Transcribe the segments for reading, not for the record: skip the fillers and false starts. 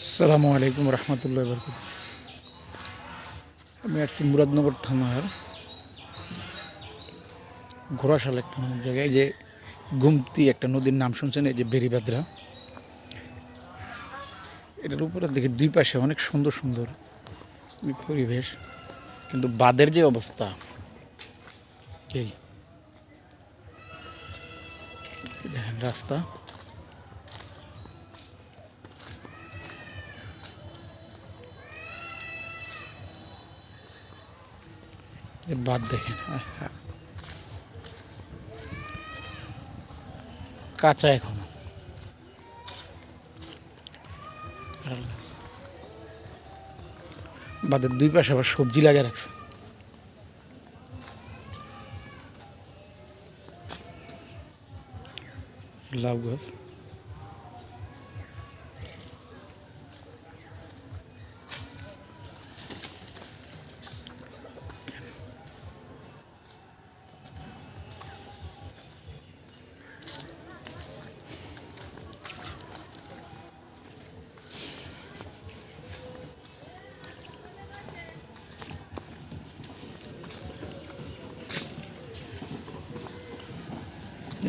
আসসালামু আলাইকুম রহমতুল্লাহ বরকাত। আমি আসছি মুরাদনগর থানার ঘোড়াশাল একটা নামক জায়গায়। যে গুমতি একটা নদীর নাম শুনছেন, এই যে বেরিবাদ্রা, এটার উপরে দেখি দুই পাশে অনেক সুন্দর সুন্দর পরিবেশ, কিন্তু বাঁধের যে অবস্থা, এই দেখেন রাস্তা, বাঁধ দেখেন কাঁচা এখনো। বাঁধের দুই পাশে আবার সবজি লাগিয়ে রাখছে, লাউ গাছ।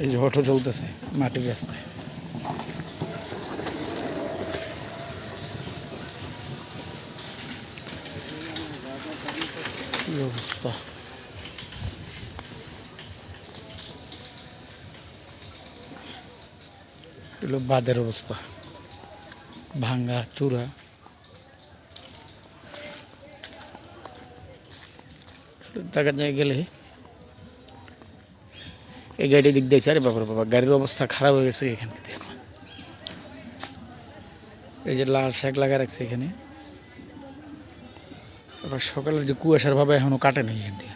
এই যে অটো চলতেছে মাটির রাস্তায়। কি অবস্থা! এগুলো বাঁধের অবস্থা, ভাঙ্গা চূড়া। জায়গা জায়গায় গেলে এই গাড়ি দিক দিয়েছে, আরে বাবা বাবা, গাড়ির অবস্থা খারাপ হয়ে গেছে এখান থেকে। এখন এই যে লাল শাক লাগা রাখছে এখানে, আবার সকালের যে কুয়াশার ভাবে এখনো কাটে নেই এখান থেকে।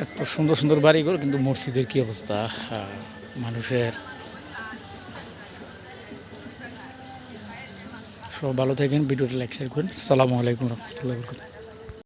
এত সুন্দর সুন্দর বাড়িঘর, কিন্তু মসজিদের কি অবস্থা! মানুষের। সব ভালো থাকেন, ভিডিওটা লাইক শেয়ার করেন। আসসালামু আলাইকুম রহমতুল্লাহ বরকাতুহু।